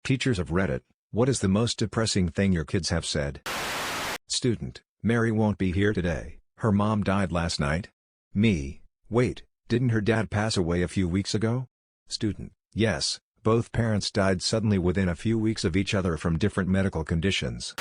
Teachers of Reddit, what is the most depressing thing your kids have said? Student, Mary won't be here today, her mom died last night. Me, wait, didn't her dad pass away a few weeks ago? Student, yes, both parents died suddenly within a few weeks of each other from different medical conditions.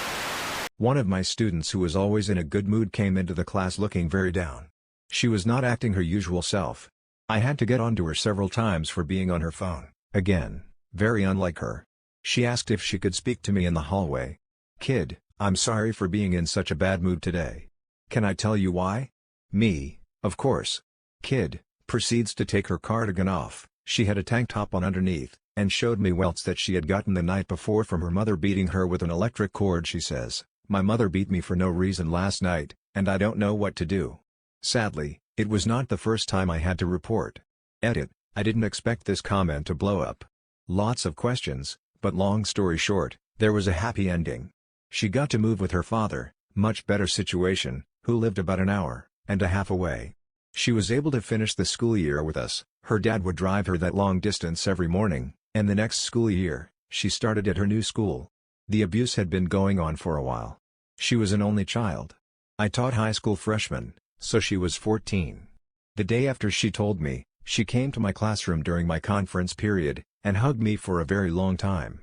One of my students who was always in a good mood came into the class looking very down. She was not acting her usual self. I had to get onto her several times for being on her phone. Again, very unlike her. She asked if she could speak to me in the hallway. Kid, I'm sorry for being in such a bad mood today. Can I tell you why? Me, of course. Kid, proceeds to take her cardigan off, she had a tank top on underneath, and showed me welts that she had gotten the night before from her mother beating her with an electric cord. She says, "My mother beat me for no reason last night, and I don't know what to do." Sadly, it was not the first time I had to report. Edit, I didn't expect this comment to blow up. Lots of questions, but long story short, there was a happy ending. She got to move with her father, much better situation, who lived about an hour and a half away. She was able to finish the school year with us. Her dad would drive her that long distance every morning, and the next school year, she started at her new school. The abuse had been going on for a while. She was an only child. I taught high school freshmen, so she was 14. The day after she told me, she came to my classroom during my conference period, and hugged me for a very long time.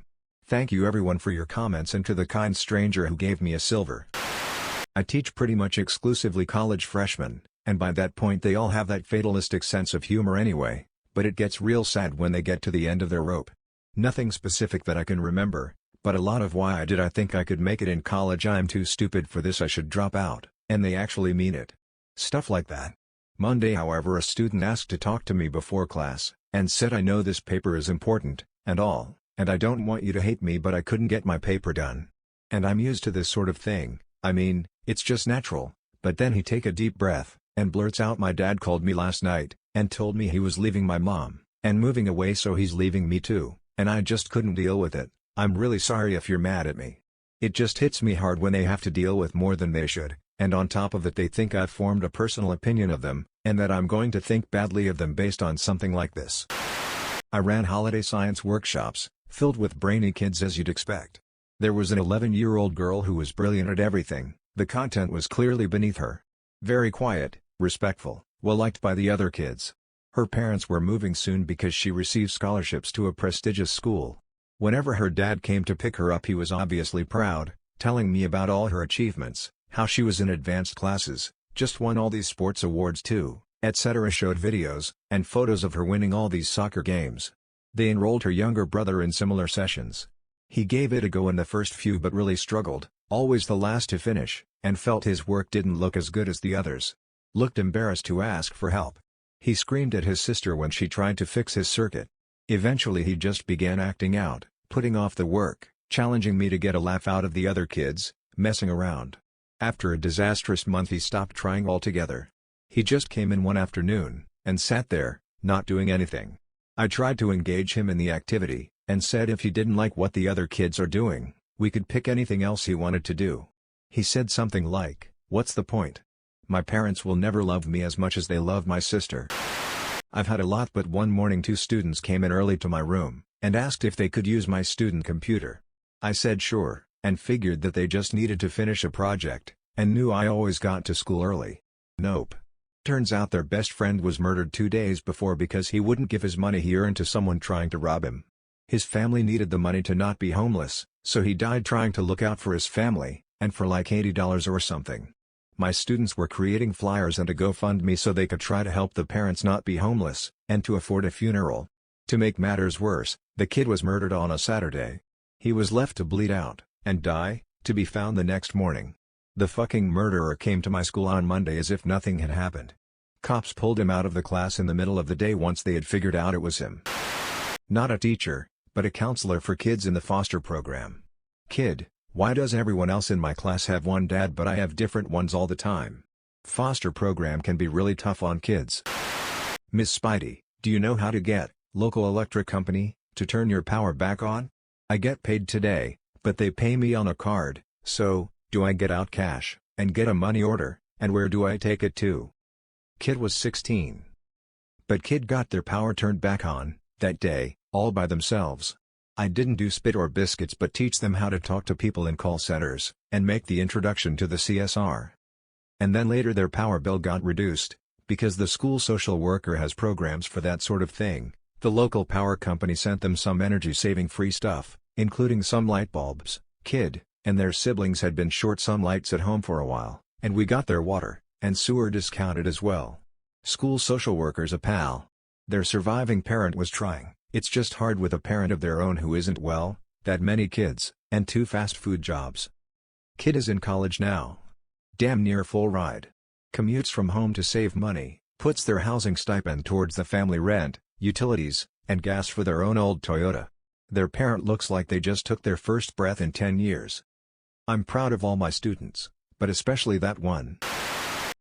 Thank you everyone for your comments and to the kind stranger who gave me a silver. I teach pretty much exclusively college freshmen, and by that point they all have that fatalistic sense of humor anyway, but it gets real sad when they get to the end of their rope. Nothing specific that I can remember, but a lot of why I think I could make it in college, I'm too stupid for this, I should drop out, and they actually mean it. Stuff like that. Monday however, a student asked to talk to me before class, and said, "I know this paper is important, and all, and I don't want you to hate me, but I couldn't get my paper done. And I'm used to this sort of thing, I mean, it's just natural." But then he take a deep breath, and blurts out, "My dad called me last night, and told me he was leaving my mom, and moving away, so he's leaving me too, and I just couldn't deal with it. I'm really sorry if you're mad at me." It just hits me hard when they have to deal with more than they should, and on top of it they think I've formed a personal opinion of them, and that I'm going to think badly of them based on something like this. I ran holiday science workshops, filled with brainy kids as you'd expect. There was an 11-year-old girl who was brilliant at everything. The content was clearly beneath her. Very quiet, respectful, well-liked by the other kids. Her parents were moving soon because she received scholarships to a prestigious school. Whenever her dad came to pick her up, he was obviously proud, telling me about all her achievements, how she was in advanced classes, just won all these sports awards too, etc. Showed videos and photos of her winning all these soccer games. They enrolled her younger brother in similar sessions. He gave it a go in the first few but really struggled, always the last to finish, and felt his work didn't look as good as the others. Looked embarrassed to ask for help. He screamed at his sister when she tried to fix his circuit. Eventually he just began acting out, putting off the work, challenging me to get a laugh out of the other kids, messing around. After a disastrous month he stopped trying altogether. He just came in one afternoon, and sat there, not doing anything. I tried to engage him in the activity, and said if he didn't like what the other kids are doing, we could pick anything else he wanted to do. He said something like, "What's the point? My parents will never love me as much as they love my sister." I've had a lot, but one morning 2 students came in early to my room, and asked if they could use my student computer. I said sure, and figured that they just needed to finish a project, and knew I always got to school early. Nope. Turns out their best friend was murdered 2 days before because he wouldn't give his money he earned to someone trying to rob him. His family needed the money to not be homeless, so he died trying to look out for his family, and for like $80 or something. My students were creating flyers and a GoFundMe so they could try to help the parents not be homeless, and to afford a funeral. To make matters worse, the kid was murdered on a Saturday. He was left to bleed out, and die, to be found the next morning. The fucking murderer came to my school on Monday as if nothing had happened. Cops pulled him out of the class in the middle of the day once they had figured out it was him. Not a teacher, but a counselor for kids in the foster program. Kid, why does everyone else in my class have one dad but I have different ones all the time? Foster program can be really tough on kids. Miss Spidey, do you know how to get local electric company to turn your power back on? I get paid today, but they pay me on a card, so do I get out cash and get a money order, and where do I take it to? Kid was 16. But kid got their power turned back on that day, all by themselves. I didn't do spit or biscuits but teach them how to talk to people in call centers, and make the introduction to the CSR. And then later their power bill got reduced, because the school social worker has programs for that sort of thing. The local power company sent them some energy-saving free stuff, including some light bulbs. Kid and their siblings had been short some lights at home for a while, and we got their water and sewer discounted as well. School social worker's a pal. Their surviving parent was trying. It's just hard with a parent of their own who isn't well, that many kids, and 2 fast food jobs. Kid is in college now. Damn near full ride. Commutes from home to save money, puts their housing stipend towards the family rent, utilities, and gas for their own old Toyota. Their parent looks like they just took their first breath in 10 years. I'm proud of all my students, but especially that one.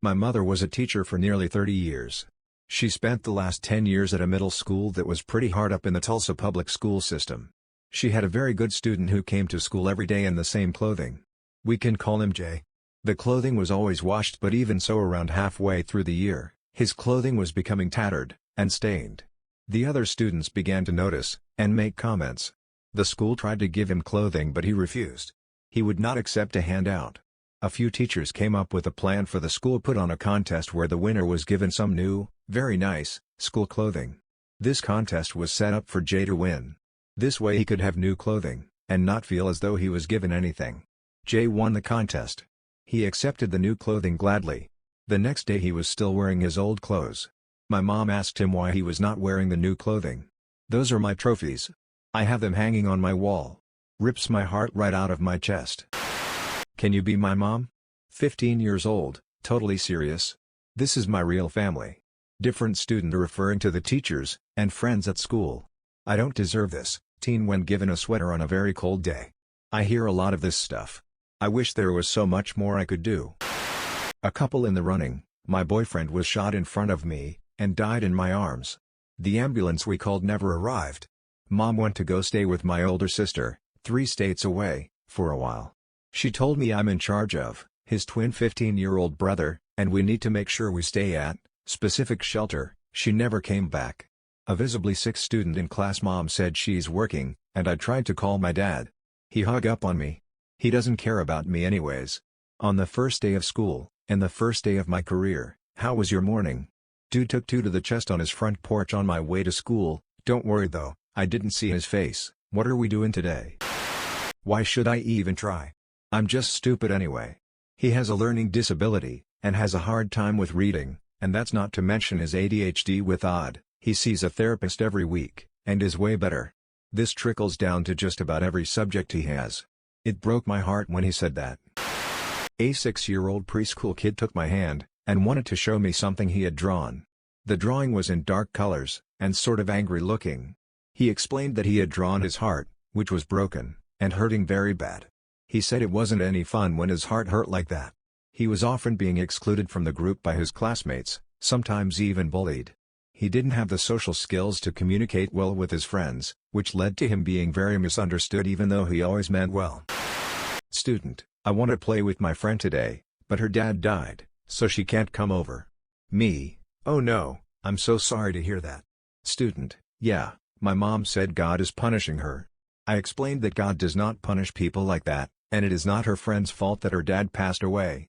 My mother was a teacher for nearly 30 years. She spent the last 10 years at a middle school that was pretty hard up in the Tulsa public school system. She had a very good student who came to school every day in the same clothing. We can call him Jay. The clothing was always washed, but even so around halfway through the year, his clothing was becoming tattered and stained. The other students began to notice and make comments. The school tried to give him clothing but he refused. He would not accept a handout. A few teachers came up with a plan for the school, put on a contest where the winner was given some new, very nice, school clothing. This contest was set up for Jay to win. This way he could have new clothing, and not feel as though he was given anything. Jay won the contest. He accepted the new clothing gladly. The next day he was still wearing his old clothes. My mom asked him why he was not wearing the new clothing. "Those are my trophies. I have them hanging on my wall." Rips my heart right out of my chest. Can you be my mom? 15 years old, totally serious. This is my real family. Different student referring to the teachers and friends at school. I don't deserve this, teen when given a sweater on a very cold day. I hear a lot of this stuff. I wish there was so much more I could do. A couple in the running. My boyfriend was shot in front of me, and died in my arms. The ambulance we called never arrived. Mom went to go stay with my older sister, 3 states away, for a while. She told me I'm in charge of his twin 15-year-old brother, and we need to make sure we stay at specific shelter. She never came back. A visibly sick student in class mom said she's working, and I tried to call my dad. He hung up on me. He doesn't care about me anyways. On the first day of school, and the first day of my career, how was your morning? Dude took 2 to the chest on his front porch on my way to school. Don't worry though, I didn't see his face. What are we doing today? Why should I even try? I'm just stupid anyway. He has a learning disability, and has a hard time with reading, and that's not to mention his ADHD with odd. He sees a therapist every week, and is way better. This trickles down to just about every subject he has. It broke my heart when he said that. A 6-year-old preschool kid took my hand, and wanted to show me something he had drawn. The drawing was in dark colors, and sort of angry looking. He explained that he had drawn his heart, which was broken, and hurting very bad. He said it wasn't any fun when his heart hurt like that. He was often being excluded from the group by his classmates, sometimes even bullied. He didn't have the social skills to communicate well with his friends, which led to him being very misunderstood even though he always meant well. Student: I want to play with my friend today, but her dad died, so she can't come over. Me: oh no, I'm so sorry to hear that. Student: yeah, my mom said God is punishing her. I explained that God does not punish people like that, and it is not her friend's fault that her dad passed away.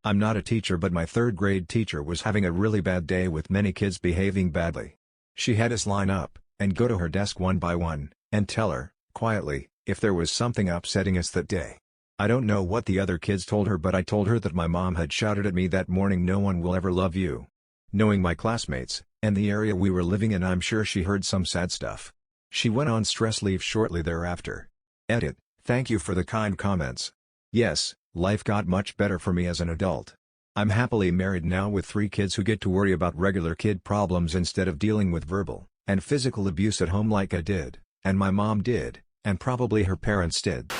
I'm not a teacher, but my 3rd grade teacher was having a really bad day with many kids behaving badly. She had us line up, and go to her desk one by one, and tell her, quietly, if there was something upsetting us that day. I don't know what the other kids told her, but I told her that my mom had shouted at me that morning, "No one will ever love you." Knowing my classmates, and the area we were living in, I'm sure she heard some sad stuff. She went on stress leave shortly thereafter. Edit: thank you for the kind comments. Yes, life got much better for me as an adult. I'm happily married now with 3 kids who get to worry about regular kid problems instead of dealing with verbal and physical abuse at home like I did, and my mom did, and probably her parents did.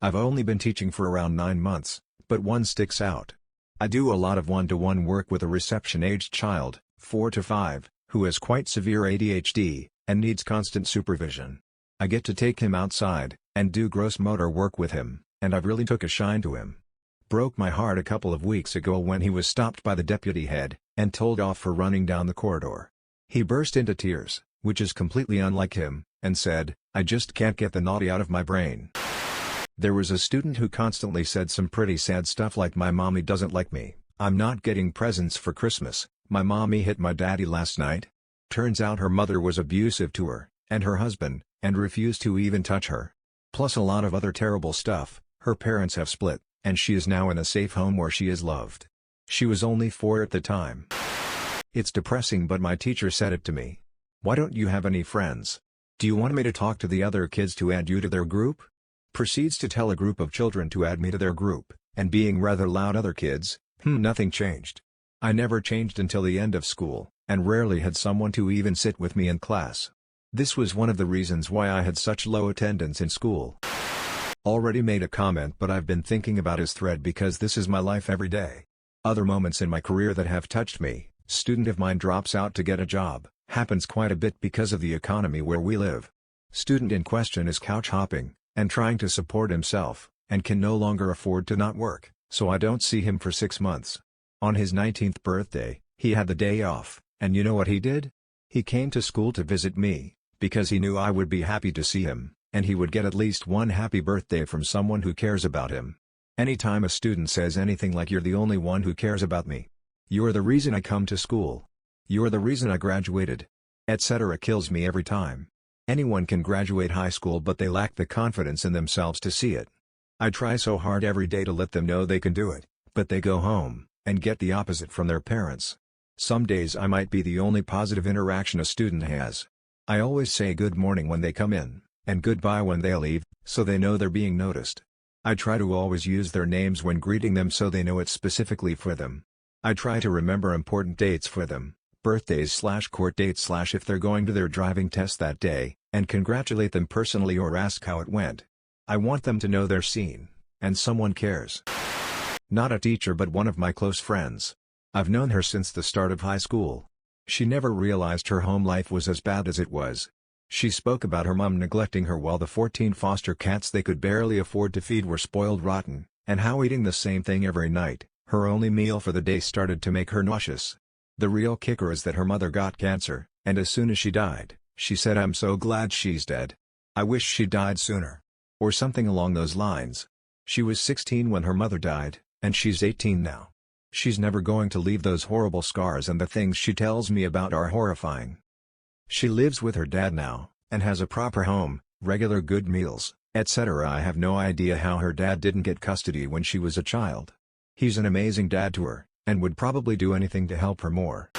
I've only been teaching for around 9 months, but one sticks out. I do a lot of one-to-one work with a reception-aged child, 4 to 5, who has quite severe ADHD, and needs constant supervision. I get to take him outside, and do gross motor work with him, and I've really took a shine to him. Broke my heart a couple of weeks ago when he was stopped by the deputy head, and told off for running down the corridor. He burst into tears, which is completely unlike him, and said, "I just can't get the naughty out of my brain." There was a student who constantly said some pretty sad stuff like, "My mommy doesn't like me, I'm not getting presents for Christmas, my mommy hit my daddy last night." Turns out her mother was abusive to her, and her husband, and refused to even touch her. Plus a lot of other terrible stuff. Her parents have split, and she is now in a safe home where she is loved. She was only 4 at the time. It's depressing, but my teacher said it to me. "Why don't you have any friends? Do you want me to talk to the other kids to add you to their group?" Proceeds to tell a group of children to add me to their group, and being rather loud other kids. Nothing changed. I never changed until the end of school, and rarely had someone to even sit with me in class. This was one of the reasons why I had such low attendance in school. Already made a comment, but I've been thinking about his thread because this is my life every day. Other moments in my career that have touched me: student of mine drops out to get a job, happens quite a bit because of the economy where we live. Student in question is couch hopping, and trying to support himself, and can no longer afford to not work, so I don't see him for 6 months. On his 19th birthday, he had the day off, and you know what he did? He came to school to visit me, because he knew I would be happy to see him, and he would get at least one happy birthday from someone who cares about him. Anytime a student says anything like, "You're the only one who cares about me," "You're the reason I come to school," "You're the reason I graduated," etc., kills me every time. Anyone can graduate high school, but they lack the confidence in themselves to see it. I try so hard every day to let them know they can do it, but they go home and get the opposite from their parents. Some days I might be the only positive interaction a student has. I always say good morning when they come in, and goodbye when they leave, so they know they're being noticed. I try to always use their names when greeting them so they know it's specifically for them. I try to remember important dates for them, birthdays/court dates/ if they're going to their driving test that day, and congratulate them personally or ask how it went. I want them to know they're seen, and someone cares. Not a teacher, but one of my close friends. I've known her since the start of high school. She never realized her home life was as bad as it was. She spoke about her mom neglecting her while the 14 foster cats they could barely afford to feed were spoiled rotten, and how eating the same thing every night, her only meal for the day, started to make her nauseous. The real kicker is that her mother got cancer, and as soon as she died, she said, "I'm so glad she's dead. I wish she died sooner." Or something along those lines. She was 16 when her mother died, and she's 18 now. She's never going to leave those horrible scars, and the things she tells me about are horrifying. She lives with her dad now, and has a proper home, regular good meals, etc. I have no idea how her dad didn't get custody when she was a child. He's an amazing dad to her, and would probably do anything to help her more.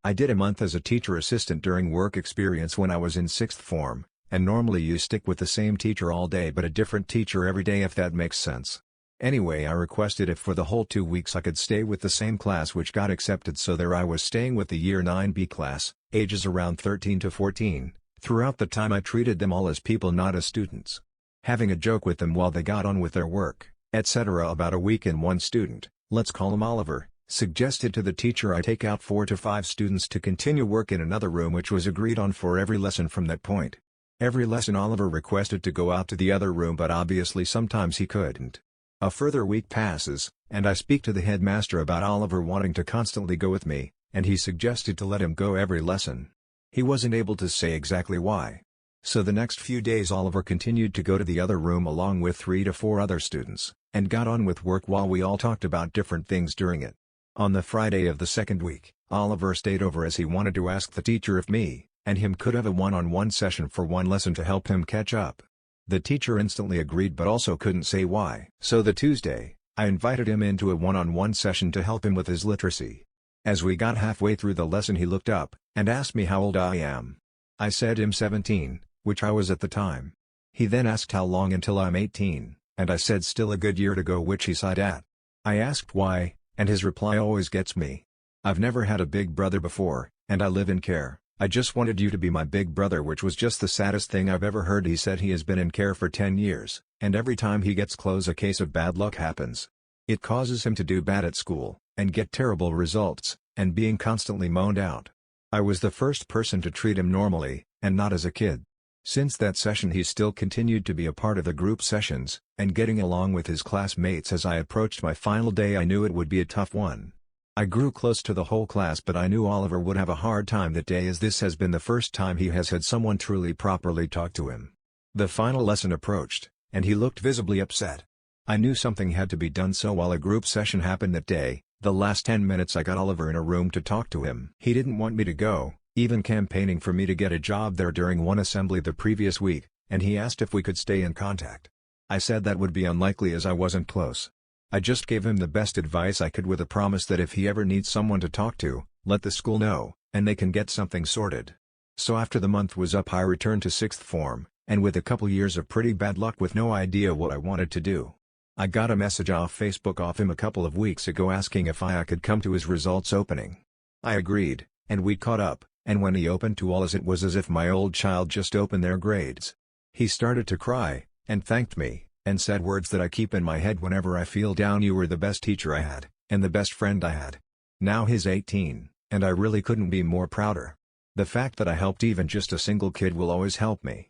I did a month as a teacher assistant during work experience when I was in 6th form, and normally you stick with the same teacher all day but a different teacher every day, if that makes sense. Anyway, I requested if for the whole 2 weeks I could stay with the same class, which got accepted, so there I was staying with the Year 9B class, ages around 13 to 14. Throughout the time I treated them all as people, not as students. Having a joke with them while they got on with their work, etc. About a week in, one student, let's call him Oliver, suggested to the teacher I take out 4 to 5 students to continue work in another room, which was agreed on for every lesson from that point. Every lesson Oliver requested to go out to the other room, but obviously sometimes he couldn't. A further week passes, and I speak to the headmaster about Oliver wanting to constantly go with me, and he suggested to let him go every lesson. He wasn't able to say exactly why. So the next few days Oliver continued to go to the other room along with 3 to 4 other students, and got on with work while we all talked about different things during it. On the Friday of the second week, Oliver stayed over as he wanted to ask the teacher if me and him could have a one-on-one session for one lesson to help him catch up. The teacher instantly agreed, but also couldn't say why. So the Tuesday, I invited him into a one-on-one session to help him with his literacy. As we got halfway through the lesson, he looked up and asked me how old I am. I said him 17, which I was at the time. He then asked how long until I'm 18, and I said still a good year to go, which he sighed at. I asked why, and his reply always gets me. "I've never had a big brother before, and I live in care. I just wanted you to be my big brother," which was just the saddest thing I've ever heard. He said he has been in care for 10 years, and every time he gets close a case of bad luck happens. It causes him to do bad at school, and get terrible results, and being constantly moaned out. I was the first person to treat him normally, and not as a kid. Since that session he still continued to be a part of the group sessions, and getting along with his classmates. As I approached my final day I knew it would be a tough one. I grew close to the whole class, but I knew Oliver would have a hard time that day, as this has been the first time he has had someone truly properly talk to him. The final lesson approached, and he looked visibly upset. I knew something had to be done, so while a group session happened that day, the last 10 minutes I got Oliver in a room to talk to him. He didn't want me to go, even campaigning for me to get a job there during one assembly the previous week, and he asked if we could stay in contact. I said that would be unlikely as I wasn't close. I just gave him the best advice I could, with a promise that if he ever needs someone to talk to, let the school know, and they can get something sorted. So after the month was up, I returned to 6th form, and with a couple years of pretty bad luck with no idea what I wanted to do. I got a message off Facebook off him a couple of weeks ago asking if I could come to his results opening. I agreed, and we caught up, and when he opened to all, it was as if my old child just opened their grades. He started to cry, and thanked me, and said words that I keep in my head whenever I feel down. "You were the best teacher I had, and the best friend I had." Now he's 18, and I really couldn't be more prouder. The fact that I helped even just a single kid will always help me.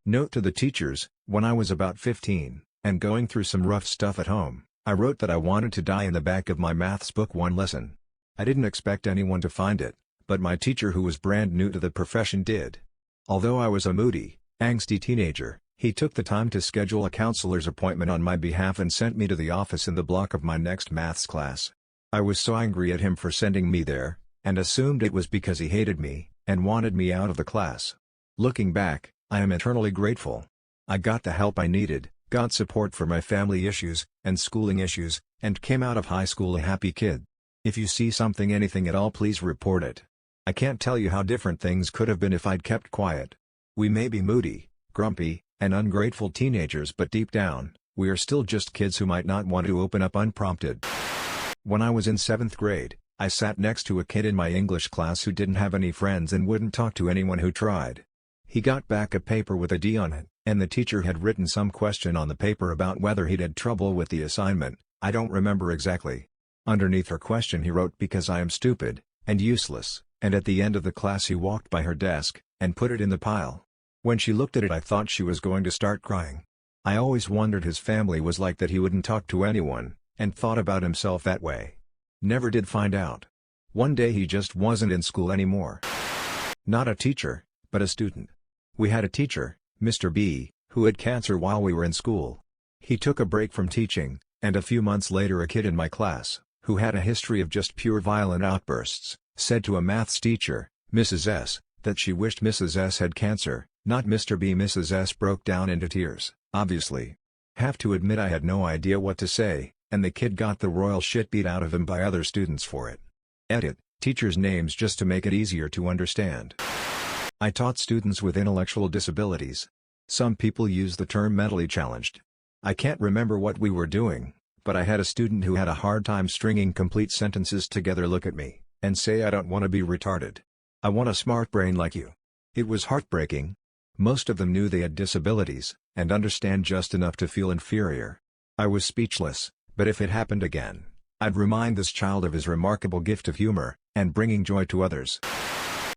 Note to the teachers: when I was about 15, and going through some rough stuff at home, I wrote that I wanted to die in the back of my maths book one lesson. I didn't expect anyone to find it, but my teacher, who was brand new to the profession, did. Although I was a moody, angsty teenager, he took the time to schedule a counselor's appointment on my behalf and sent me to the office in the block of my next maths class. I was so angry at him for sending me there, and assumed it was because he hated me, and wanted me out of the class. Looking back, I am eternally grateful. I got the help I needed, got support for my family issues, and schooling issues, and came out of high school a happy kid. If you see something, anything at all, please report it. I can't tell you how different things could have been if I'd kept quiet. We may be moody, grumpy, and ungrateful teenagers, but deep down, we are still just kids who might not want to open up unprompted. When I was in 7th grade, I sat next to a kid in my English class who didn't have any friends and wouldn't talk to anyone who tried. He got back a paper with a D on it, and the teacher had written some question on the paper about whether he'd had trouble with the assignment. I don't remember exactly. Underneath her question he wrote, "Because I am stupid and useless," and at the end of the class he walked by her desk and put it in the pile. When she looked at it, I thought she was going to start crying. I always wondered his family was like that. He wouldn't talk to anyone, and thought about himself that way. Never did find out. One day he just wasn't in school anymore. Not a teacher, but a student. We had a teacher, Mr. B, who had cancer while we were in school. He took a break from teaching, and a few months later a kid in my class, who had a history of just pure violent outbursts, said to a maths teacher, Mrs. S, that she wished Mrs. S had cancer, not Mr. B. Mrs. S broke down into tears, obviously. Have to admit I had no idea what to say, and the kid got the royal shit beat out of him by other students for it. Edit, teachers' names just to make it easier to understand. I taught students with intellectual disabilities. Some people use the term mentally challenged. I can't remember what we were doing, but I had a student who had a hard time stringing complete sentences together look at me, and say, "I don't want to be retarded. I want a smart brain like you." It was heartbreaking. Most of them knew they had disabilities, and understand just enough to feel inferior. I was speechless, but if it happened again, I'd remind this child of his remarkable gift of humor, and bringing joy to others.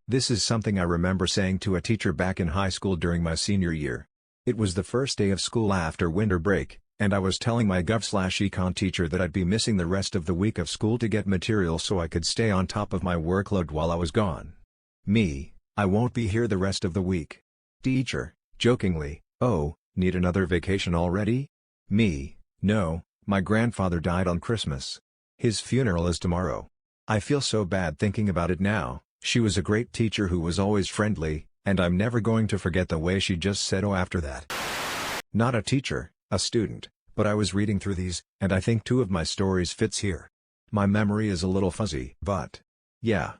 This is something I remember saying to a teacher back in high school during my senior year. It was the first day of school after winter break, and I was telling my Gov/Econ teacher that I'd be missing the rest of the week of school to get material so I could stay on top of my workload while I was gone. Me, I won't be here the rest of the week. Teacher, jokingly, "Oh, need another vacation already?" Me, "No, my grandfather died on Christmas. His funeral is tomorrow." I feel so bad thinking about it now. She was a great teacher who was always friendly, and I'm never going to forget the way she just said "oh" after that. Not a teacher, a student, but I was reading through these, and I think two of my stories fits here. My memory is a little fuzzy, but yeah.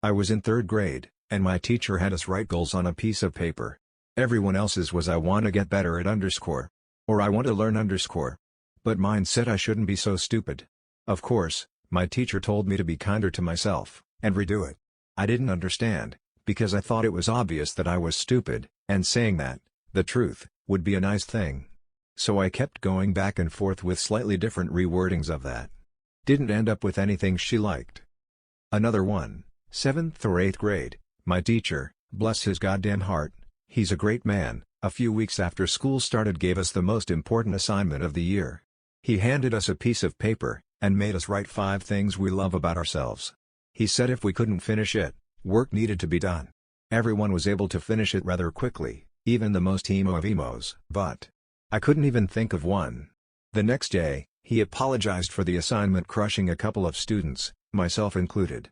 I was in 3rd grade, and my teacher had us write goals on a piece of paper. Everyone else's was "I want to get better at underscore," or "I want to learn underscore." But mine said I shouldn't be so stupid. Of course, my teacher told me to be kinder to myself, and redo it. I didn't understand, because I thought it was obvious that I was stupid, and saying that, the truth, would be a nice thing. So I kept going back and forth with slightly different rewordings of that. Didn't end up with anything she liked. Another one, 7th or 8th grade, my teacher, bless his goddamn heart, he's a great man, a few weeks after school started gave us the most important assignment of the year. He handed us a piece of paper, and made us write 5 things we love about ourselves. He said if we couldn't finish it, work needed to be done. Everyone was able to finish it rather quickly, even the most emo of emos, but I couldn't even think of one. The next day, he apologized for the assignment crushing a couple of students, myself included.